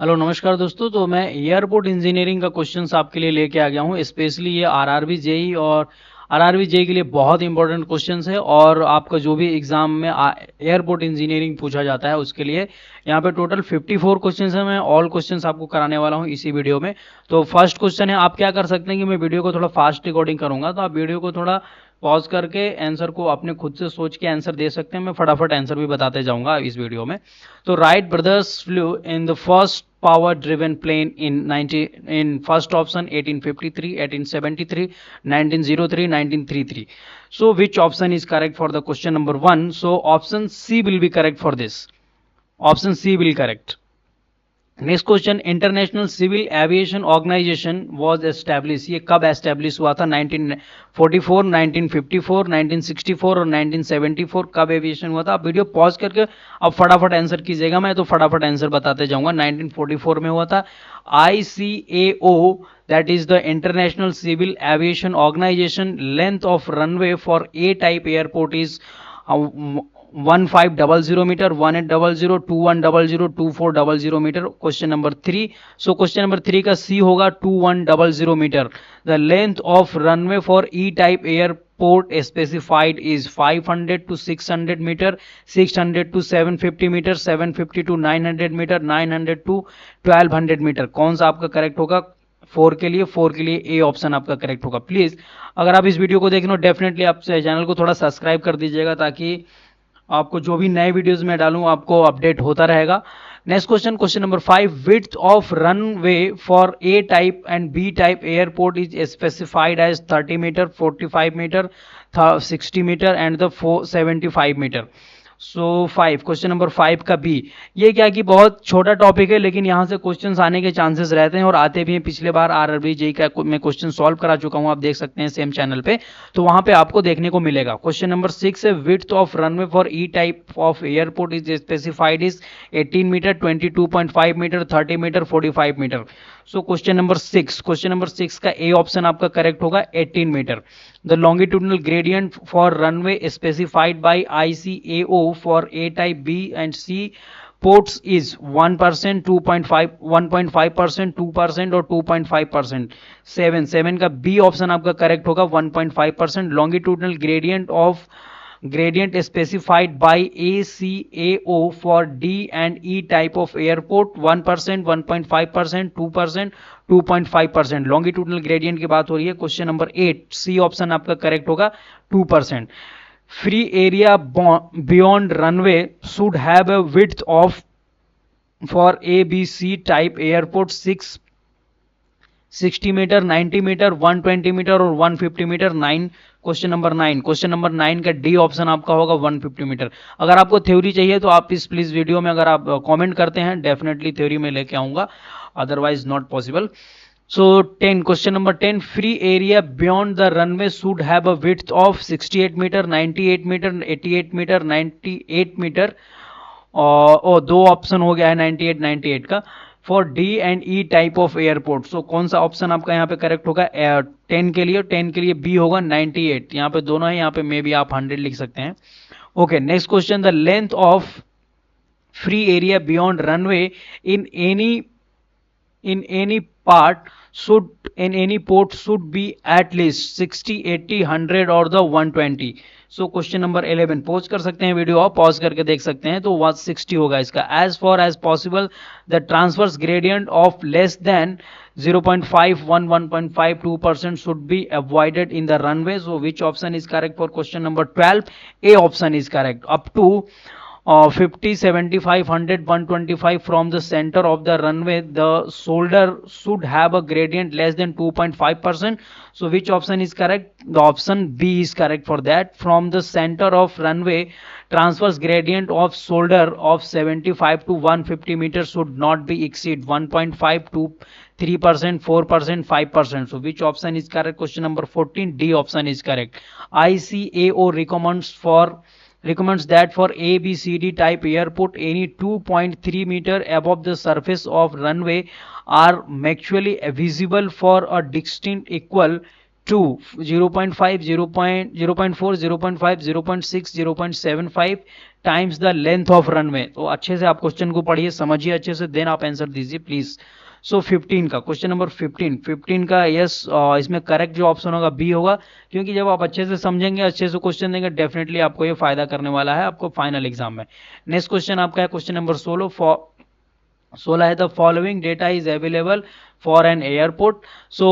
Hello नमस्कार दोस्तों। तो मैं एयरपोर्ट इंजीनियरिंग का क्वेश्चंस आपके लिए लेके आ गया हूँ। स्पेशली ये आरआरबी जेई और आरआरबी जेई के लिए बहुत इंपॉर्टेंट क्वेश्चंस है और आपका जो भी एग्जाम में एयरपोर्ट इंजीनियरिंग पूछा जाता है उसके लिए यहाँ पे टोटल 54 क्वेश्चंस है। मैं ऑल क्वेश्चंस आपको कराने वाला हूँ इसी वीडियो में। तो फर्स्ट क्वेश्चन है, आप क्या कर सकते हैं कि मैं वीडियो को थोड़ा फास्ट रिकॉर्डिंग करूंगा, तो आप वीडियो को थोड़ा पॉज करके आंसर को अपने खुद से सोच के आंसर दे सकते हैं। मैं फटाफट आंसर भी बताते जाऊंगा इस वीडियो में। तो Wright brothers flu in the first power driven plane in first option 1853, 1873, 1903, 1933. So which option is correct for the question number 1? So option C will be correct for this. Option C will correct. Next question, international civil aviation organisation was establish, ये कब establish हुआ था? 1944, 1954, 1964 और 1974 कब aviation हुआ था? आप video pause करके अब फटाफट आंसर कीजिएगा, मैं तो फटाफट आंसर बताते जाऊंगा। 1944 में हुआ था। ICAO, that is the International Civil Aviation Organization, length of runway for A type airport is 1500 metre, 1800, 2100, 2400 metre. Question number 3, so question number 3 का सी होगा 2100 metre. The length of runway for E type airport specified is 500 to 600 metre, 600 to 750 metre, 750 to 900 metre, 900 to 1200 metre. कौन सा आपका correct होगा? 4 के लिए A option आपका correct होगा। प्लीज अगर आप इस वीडियो को देख रहे हो डेफिनेटली आप चैनल को थोड़ा सब्सक्राइब कर दीजिएगा ताकि आपको जो भी नए वीडियोस में डालूं आपको अपडेट होता रहेगा। Next question, question number 5, width of runway for A type and B type airport is specified as 30 metre, 45 metre, 60 metre and the 75 metre. So 5, question number 5 का बी। ये क्या कि बहुत छोटा टॉपिक है लेकिन यहाँ से क्वेश्चंस आने के चांसेस रहते हैं और आते भी हैं। पिछले बार आरआरबी जेई का मैं क्वेश्चन सॉल्व करा चुका हूँ, आप देख सकते हैं सेम चैनल पे, तो वहां पे आपको देखने को मिलेगा। क्वेश्चन नंबर 6 है, width of runway for E type of airport is specified is 18 metre, 22.5 metre, 30 metre, 45 metre. So question number 6 का ए ऑप्शन आपका करेक्ट होगा, 18 metre. The longitudinal gradient for runway specified by ICAO for A type, B and C ports is 1%, 2.5, 1.5%, 2% और 2.5%। 7 का B option आपका correct होगा, 1.5%। longitudinal gradient specified by ACAO for D and E type of airport 1%, 1.5%, 2%, 2.5%। Longitudinal gradient की बात हो रही है। Question number 8, C option आपका करेक्ट होगा, 2%। Free area beyond runway should have a width of for ABC type airport 60 metre, 90 metre, 120 metre और 150 metre. 9, question number 9 का D option आपका होगा 150 मीटर। अगर आपको थ्योरी चाहिए तो आप इस प्लीज वीडियो में अगर आप कमेंट करते हैं डेफिनेटली थ्योरी में लेके आऊंगा, otherwise not possible. So 10, question number 10, free area beyond the runway should have a width of 68 meter, 98 meter, 88 meter, 98 meter और दो ऑप्शन हो गया है 98 98 का for D and E type of airport. So कौन सा ऑप्शन आपका यहाँ पे करेक्ट होगा? 10 के लिए बी होगा 98। यहाँ पे दोनों है, यहाँ पे मे भी आप 100 लिख सकते हैं। Okay, next question, the length of free area beyond runway in any port should be at least 60, 80, 100 or the 120। So question number 11, pause कर सकते हैं वीडियो, आप पॉज करके देख सकते हैं, तो 160 होगा इसका। As far as possible the transverse gradient of less than 0.5, 1.5, 2% should be avoided in the runway। so which option is correct for question number 12? A option is correct। up to 50, 75, 100, 125 from the center of the runway the shoulder should have a gradient less than 2.5%। so which option is correct? The option B is correct for that। from the center of runway transverse gradient of shoulder of 75 to 150 meters should not be exceed 1.5 to 3%, 4%, 5%। so which option is correct? question number 14, D option is correct। ICAO recommends that for ABCD type airport any 2.3 meter above the surface of runway are actually visible for a distinct equal 2, 0.5, 0.4, 0.5, 0.6, 0.75 times the length of runway. तो अच्छे से आप question को पढ़िए, समझिए अच्छे से, then आप आंसर दीजिए प्लीज। सो 15 का क्वेश्चन नंबर 15 का यस, इसमें करेक्ट जो ऑप्शन होगा बी होगा, क्योंकि जब आप अच्छे से समझेंगे, अच्छे से क्वेश्चन देंगे, डेफिनेटली आपको ये फायदा करने वाला है आपको फाइनल एग्जाम में। नेक्स्ट क्वेश्चन आपका है क्वेश्चन नंबर 16 है the following data is available for an airport. So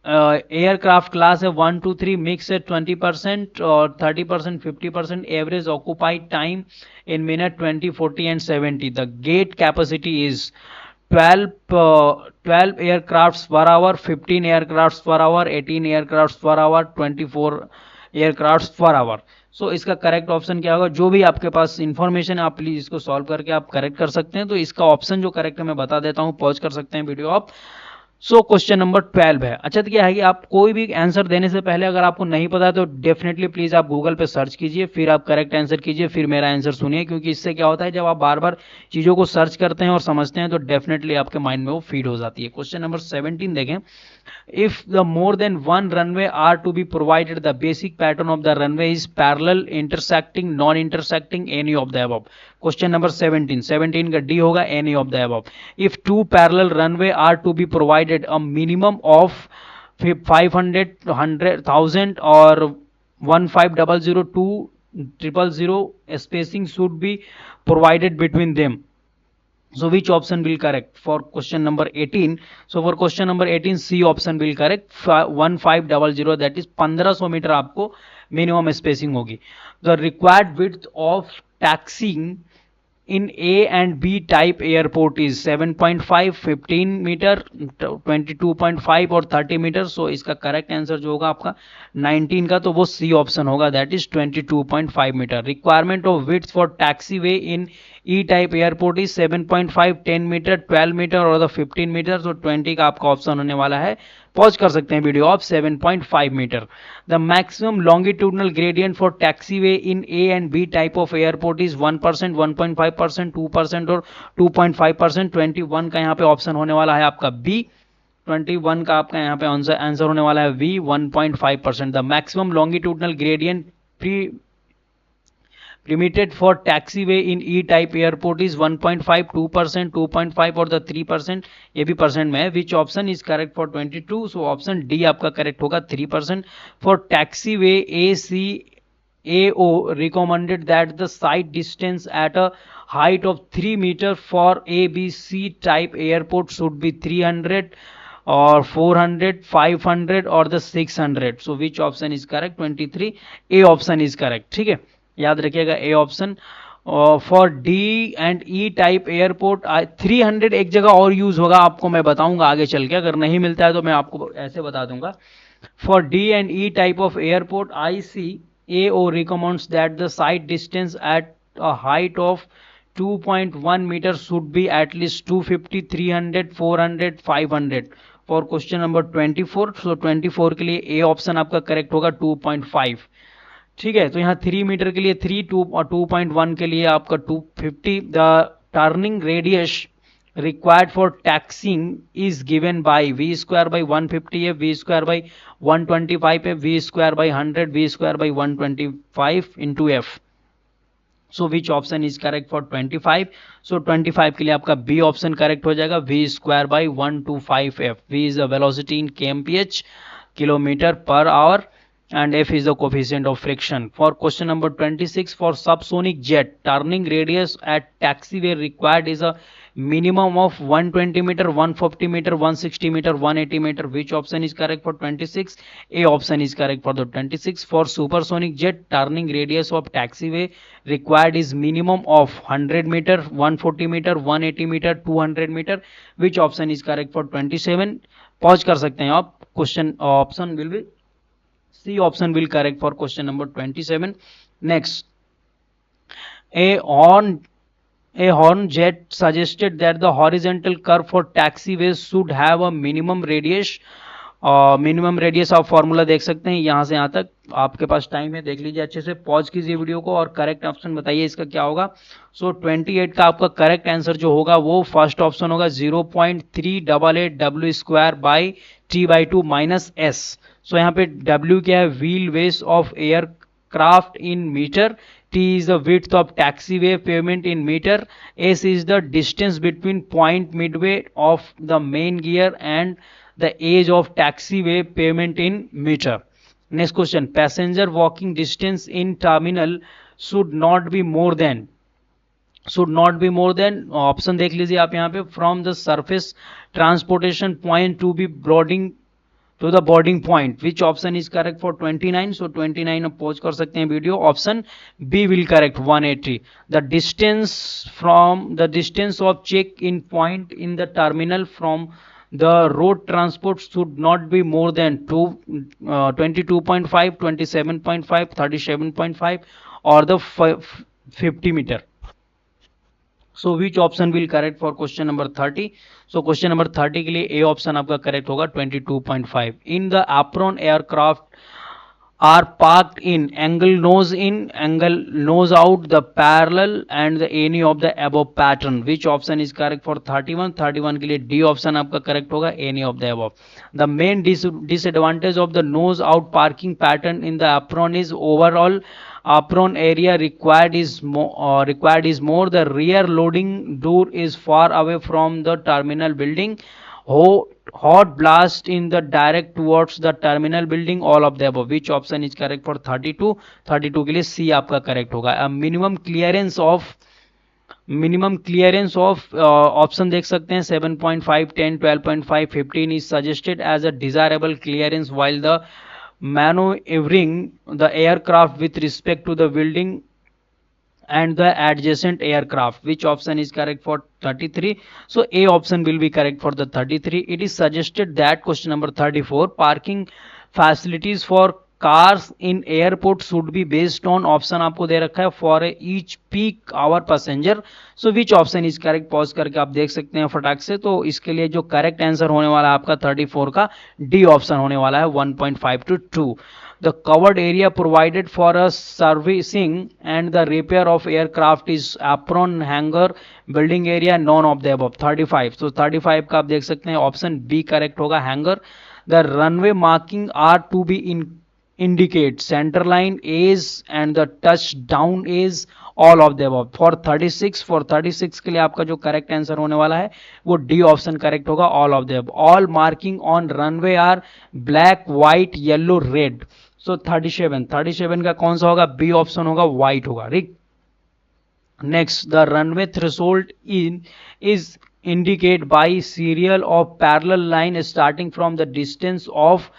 aircraft class है 1 2 3, मिक्स है 20% और 30%, 50%, average occupied time in minute 20, 40 and 70। The gate capacity is 12 aircrafts per hour, 15 aircrafts per hour, 18 aircrafts per hour, 24 aircrafts per hour। सो इसका correct option क्या होगा? जो भी आपके पास information है आप प्लीज इसको सॉल्व करके आप करेक्ट कर सकते हैं। तो इसका ऑप्शन जो करेक्ट है मैं बता देता हूं, पॉज कर सकते हैं वीडियो आप। सो क्वेश्चन नंबर 12 है। अच्छा तो क्या है कि आप कोई भी आंसर देने से पहले अगर आपको नहीं पता है तो डेफिनेटली प्लीज आप गूगल पे सर्च कीजिए, फिर आप करेक्ट आंसर कीजिए, फिर मेरा आंसर सुनिए, क्योंकि इससे क्या होता है जब आप बार बार चीजों को सर्च करते हैं और समझते हैं तो डेफिनेटली आपके माइंड में वो फीड हो जाती है। क्वेश्चन नंबर 17 देखें। If the more than one runway are to be provided, the basic pattern of the runway is parallel, intersecting, non-intersecting, any of the above. Question number 17 का D होगा any of the above. If two parallel runway are to be provided, a minimum of 500, 100,000 or 1500, 2000 spacing should be provided between them. So which option will correct for question number 18? So for question number 18 C option will correct, 1500, that is 1500 metre आपको minimum spacing होगी। The required width of taxiing in A and B type airport is 7.5, 15 metre, 22.5 और 30 metre. सो इसका correct answer जो होगा आपका 19 का, तो वो सी ऑप्शन होगा, that is 22.5 metre. Requirement of width for taxiway in E type airport is 7.5, 10 metre, 12 metre और 15 मीटर। तो 20 का आपका ऑप्शन होने वाला है, पॉज कर सकते हैं वीडियो आप, 7.5 metre. The maximum longitudinal gradient for taxiway in A and B type of airport is 1%, 1.5%, 2% और 2.5%। 21 का यहाँ पे ऑप्शन होने वाला है आपका बी। 21 का आपका यहाँ पे आंसर होने वाला है B, 1.5%। The maximum longitudinal gradient permitted for taxiway in E-type airport is 1.5, 2%, 2.5 और 3%, ये भी परसेंट में है। Which option is correct for 22? So option D आपका करेक्ट होगा, 3%। For taxiway ACAO recommended that the sight distance at a height of 3 meter for ABC type airport should be 300 और 400, 500 और 600। So which option is correct? 23 A option is correct, ठीक है, याद रखिएगा A option. For D and E type airport 300 एक जगह और use होगा, आपको मैं बताऊंगा आगे चल के, अगर नहीं मिलता है तो मैं आपको ऐसे बता दूंगा। For D and E type of airport ICAO recommends that the sight distance at a height of 2.1 metre should be at least 250, 300, 400, 500। For question number 24, so 24 के लिए ए ऑप्शन आपका करेक्ट होगा, 2.5, ठीक है। तो यहाँ 3 मीटर के लिए 3, 2 और 2.1 के लिए आपका 250। The turning radius required for taxiing is given by V square by 150 है, वी स्क्वायर बाई 125 है, V square by 100, V square by 125 into F. So which option is correct for 25? So 25 के लिए आपका बी ऑप्शन करेक्ट हो जाएगा, V square by 125 F. V is the velocity in kmph, kilometre per hour, and F is the coefficient of friction. For question number 26, for subsonic jet, turning radius at taxiway required is a minimum of 120 meter, 140 meter, 160 meter, 180 meter. Which option is correct for 26? A option is correct for the 26. For supersonic jet, turning radius of taxiway required is minimum of 100 meter, 140 meter, 180 meter, 200 meter. Which option is correct for 27? Pause कर सकते हैं आप, question option will be C option will correct for question number 27. Next, a horn jet suggested that the horizontal curve for taxiways should have a minimum radius minimum radius आप formula देख सकते हैं यहाँ से यहाँ तक, आपके पास टाइम है, देख लीजिए अच्छे से, पॉज कीजिए वीडियो को और करेक्ट ऑप्शन बताइए इसका क्या होगा। सो 28 का आपका करेक्ट आंसर जो होगा वो फर्स्ट ऑप्शन होगा 0.388 W square by T by two minus S. So यहाँ पे डब्ल्यू क्या है, wheel base of aircraft in metre, T is the width of taxiway pavement in meter, S is the distance between point midway of the main gear and the edge of taxiway pavement in meter. Next question, passenger walking distance in terminal should not be more than option देख लीजिए आप यहाँ पे, from the surface transportation point to be boarding to the boarding point. Which option is correct for 29? So 29 आप pause कर सकते हैं video, option B will correct 180. The distance of check in point in the terminal from the road transport should not be more than 22.5, 27.5, 37.5 or the 50 meter. So which option will correct for question number 30? So question number 30 के लिए A option आपका correct होगा 22.5. In the apron aircraft are parked in angle nose out the parallel and the any of the above pattern. Which option is correct for 31? 31 के लिए D option आपका correct होगा, any of the above. The main disadvantage of the nose out parking pattern in the apron is overall apron area required is more. The rear loading door is far away from the terminal building. Hot blast in the direct towards the terminal building, all of the above. Which option is correct for 32? 32 के लिए C आपका correct होगा. Minimum clearance of option देख सकते हैं 7.5, 10, 12.5, 15 is suggested as a desirable clearance while the maneuvering the aircraft with respect to the building and the adjacent aircraft. Which option is correct for 33? So A option will be correct for the 33. It is suggested that question number 34, parking facilities for cars in airport should be based on option आपको दे रखा है for each peak hour passenger. So which option is correct? Pause करके आप देख सकते हैं फटाक से. तो इसके लिए जो करेक्ट आंसर होने वाला है आपका 34 का डी ऑप्शन होने वाला है 1.5 to 2. The covered area provided for a servicing and the repair of aircraft is apron, hangar, building area, none of the above. 35. So 35 का आप देख सकते हैं ऑप्शन बी करेक्ट होगा, hanger. The runway marking are to be indicate center line is and the touchdown is, all of the above. For 36 के लिए आपका जो करेक्ट आंसर होने वाला है वो डी ऑप्शन करेक्ट होगा, all of the above. All marking on runway are black, white, yellow, red. So 37 का कौन सा होगा? बी ऑप्शन होगा, white होगा. ठीक. Next, the runway threshold is indicate by serial of parallel line starting from the distance of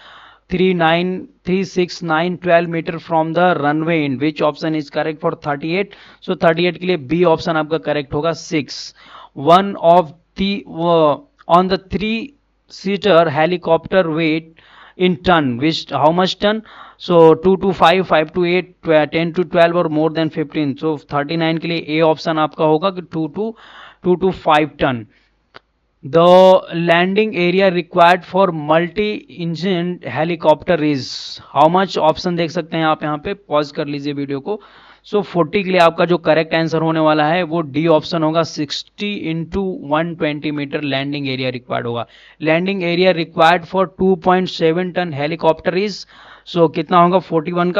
36912 meter from the runway in. Which option is correct for 38? So 38 के लिए B option आपका correct होगा, 6. One of the on the 3-seater helicopter weight in ton, which how much ton? So 2 to 5, 5 to 8, 10 to 12 or more than 15. So 39 के लिए A option आपका होगा कि 2 to 5 ton. The landing area required for multi-engine helicopter is how much? Option देख सकते हैं आप यहाँ पे, पॉज कर लीजिए वीडियो को. सो 40 के लिए आपका जो करेक्ट आंसर होने वाला है वो डी ऑप्शन होगा, 60 into 120 metre landing area required होगा. Landing area required for 2.7 ton helicopter is, so कितना होगा? 41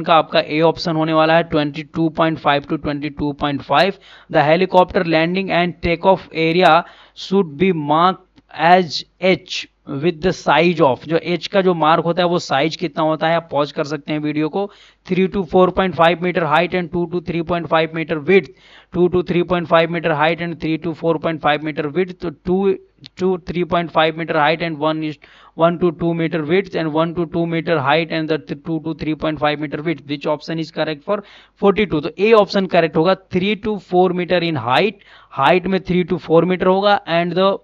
का आपका ए ऑप्शन होने वाला है, 22.5 to 22.5. The helicopter landing and take off area should be mark as H with the size of, जो H का जो मार्क होता है वो साइज कितना होता है, आप पॉज कर सकते हैं वीडियो को. 3 to 4.5 metre height and 2 to 3.5 metre width, 2 to 3.5 metre height and 3 to 4.5 metre width. तो 2 to 3.5 metre height and 1 to 2 metre width and 1 to 2 metre height and 2 to 3.5 metre width. Which option is correct for 42? तो A option correct होगा, 3 to 4 metre in height में 3 to 4 metre होगा and the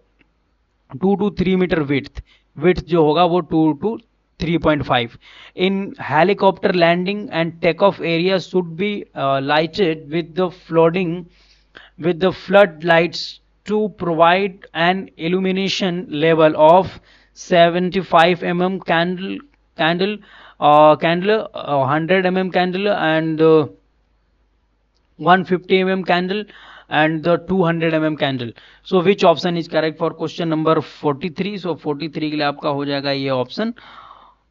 2 to 3 metre width जो होगा वो 2 to 3.5. In helicopter landing and takeoff area should be lighted with the floodlights to provide an illumination level of 75 mm candle, 100 mm candle, and 150 mm candle, and the 200 mm candle. So which option is correct for question number 43? So 43 के लिए आपका हो जाएगा ये option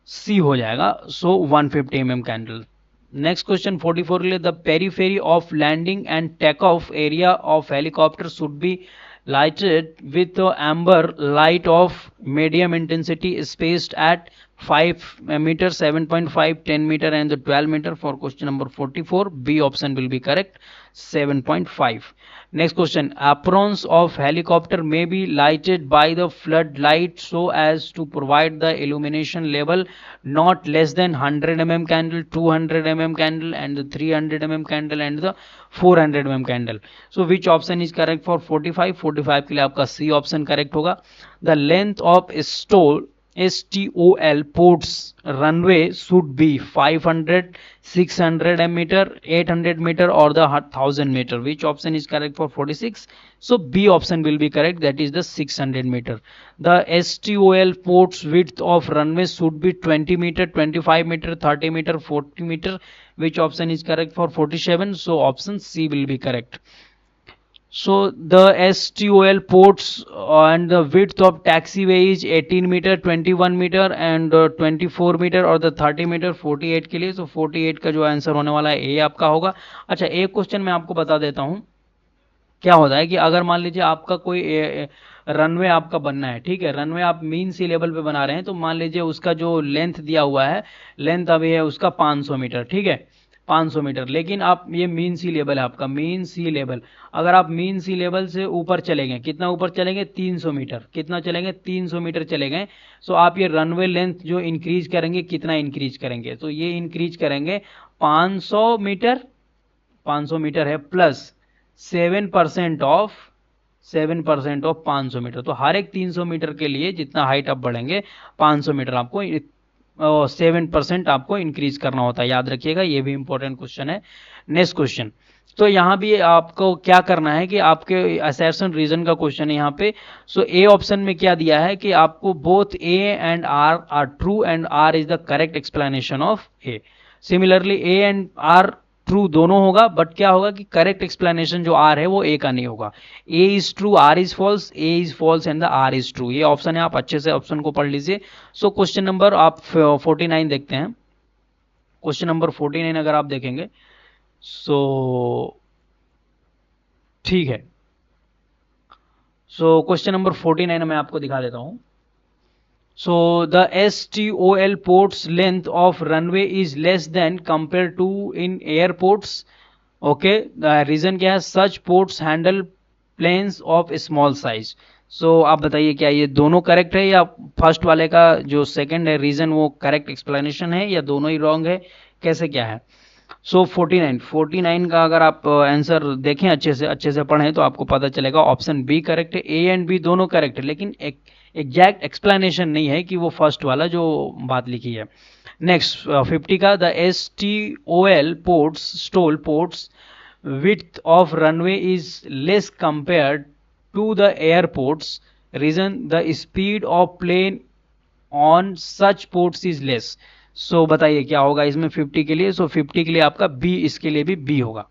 C हो जाएगा. So 150 mm candle. Next question 44 के लिए, the periphery of landing and takeoff area of helicopter should be lighted with amber light of medium intensity spaced at 5 meter, 7.5, 10 meter, and the 12 meter. For question number 44, B option will be correct, 7.5. Next question, aprons of helicopter may be lighted by the floodlight so as to provide the illumination level not less than 100 mm candle, 200 mm candle, and the 300 mm candle, and the 400 mm candle. So which option is correct for 45? 45 के लिए आपका C option correct होगा. The length of STOL ports runway should be 500, 600 meter, 800 meter, or the 1000 meter. Which option is correct for 46? So B option will be correct, that is the 600 meter. The STOL ports width of runway should be 20 meter, 25 meter, 30 meter, 40 meter. Which option is correct for 47? So option C will be correct. So the STOL ports and the width of taxiway is 18 meter, 21 meter, and 24 meter, और the 30 meter 48 के लिए. So 48 का जो answer होने वाला है ए आपका होगा. अच्छा, एक क्वेश्चन मैं आपको बता देता हूँ. क्या होता है कि अगर मान लीजिए आपका कोई रनवे आपका बनना है, ठीक है, रनवे आप मीन सी लेवल पे बना रहे हैं, तो मान लीजिए उसका जो लेंथ दिया हुआ है, लेंथ अभी है उसका 500 मीटर, ठीक है, 500 मीटर. लेकिन आप ये मीन सी लेवल है आपका, मीन सी लेवल. अगर आप मीन सी लेवल से ऊपर चले गए, कितना ऊपर चलेंगे? 300 मीटर. कितना चलेंगे? 300 मीटर चले गए. सो आप ये रनवे लेंथ जो इंक्रीज करेंगे, कितना इंक्रीज करेंगे? तो ये इंक्रीज करेंगे 500 मीटर, 500 मीटर है, प्लस 7% ऑफ 500 मीटर. तो हर एक 300 मीटर के लिए जितना हाइट आप बढ़ेंगे, 500 मीटर आपको 7% आपको इंक्रीज करना होता है. याद रखिएगा, ये भी इंपॉर्टेंट क्वेश्चन है. नेक्स्ट क्वेश्चन, तो यहाँ भी आपको क्या करना है कि आपके असर्शन रीजन का क्वेश्चन है यहाँ पे. सो ए ऑप्शन में क्या दिया है कि आपको both A and R are true and R is the correct explanation of A. Similarly A and R true दोनों होगा, बट क्या होगा कि करेक्ट एक्सप्लेनेशन जो आर है वो ए का नहीं होगा. A is true, R is false, A is false, and the R is true. ये ऑप्शन है, आप अच्छे से ऑप्शन को पढ़ लीजिए. सो क्वेश्चन नंबर आप 49 देखते हैं. क्वेश्चन नंबर 49 अगर आप देखेंगे, सो ठीक है. सो क्वेश्चन नंबर 49 मैं आपको दिखा देता हूं. So the STOL ports length of runway is less than compared to in airports. Okay, the reason क्या है? Such ports handle planes of small size. So आप बताइए क्या ये दोनों करेक्ट है, या फर्स्ट वाले का जो सेकंड है रीजन वो करेक्ट एक्सप्लेनेशन है, या दोनों ही रॉन्ग है, कैसे क्या है? सो 49 का अगर आप आंसर देखें, अच्छे से पढ़ें, तो आपको पता चलेगा ऑप्शन बी करेक्ट है. ए एंड बी दोनों करेक्ट है, लेकिन एक एग्जैक्ट एक्सप्लेनेशन नहीं है कि वो फर्स्ट वाला जो बात लिखी है. नेक्स्ट 50 का, the STOL STOL ports width of runway is less compared to the airports. Reason, the speed of plane on such ports is less. So बताइए क्या होगा इसमें 50 के लिए? सो 50 के लिए आपका बी, इसके लिए भी बी होगा.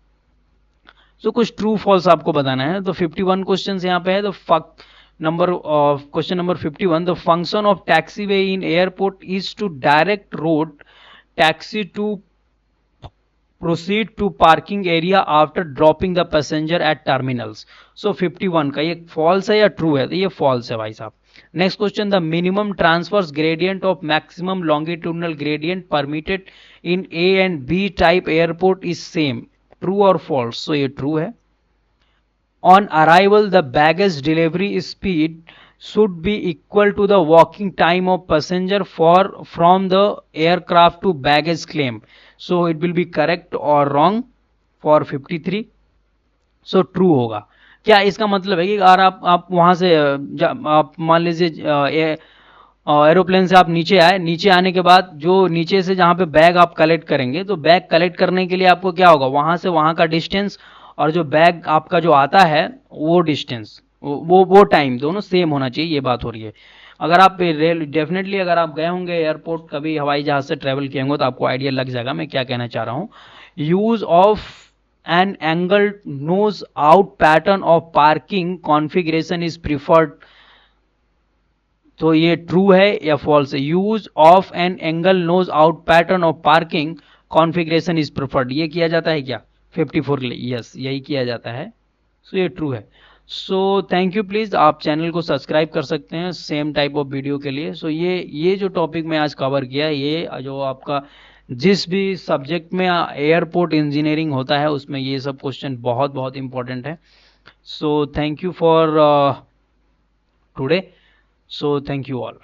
सो कुछ ट्रू फॉल्स आपको बताना है. तो 51 क्वेश्चन यहाँ पे है. तो question number 51, the function of taxiway in airport is to direct road taxi to proceed to parking area after dropping the passenger at terminals. So 51 का ये फॉल्स है या ट्रू है? तो ये फॉल्स है भाई साहब. Next question, the minimum transverse gradient of maximum longitudinal gradient permitted in A and B type airport is same. True और फॉल्स? सो ये ट्रू है. On arrival, the baggage delivery speed should be equal to the walking time of passenger from the aircraft to baggage claim. So it will be correct or wrong for 53. So true होगा. क्या इसका मतलब है कि अगर आप वहां से आप मान लीजिए एरोप्लेन से आप नीचे आए, नीचे आने के बाद जो नीचे से जहां पे बैग आप कलेक्ट करेंगे, तो बैग कलेक्ट करने के लिए आपको क्या होगा? वहां से वहां का डिस्टेंस और जो बैग आपका जो आता है वो डिस्टेंस, वो टाइम दोनों सेम होना चाहिए, ये बात हो रही है. अगर आप रेल डेफिनेटली अगर आप गए होंगे एयरपोर्ट कभी हवाई जहाज से ट्रेवल किए होंगे तो आपको आइडिया लग जाएगा मैं क्या कहना चाह रहा हूँ. Use of an angle nose out pattern of parking configuration is preferred. तो ये ट्रू है या फॉल्स है. Use of an angle nose out pattern of parking configuration is preferred, ये किया जाता है क्या 54 के लिए? यस, यही किया जाता है. सो ये ट्रू है. So thank you. प्लीज़ आप चैनल को सब्सक्राइब कर सकते हैं सेम टाइप ऑफ वीडियो के लिए. सो ये जो टॉपिक मैं आज कवर किया, ये जो आपका जिस भी सब्जेक्ट में एयरपोर्ट इंजीनियरिंग होता है उसमें ये सब क्वेश्चन बहुत बहुत इंपॉर्टेंट है. So thank you for today. So thank you all.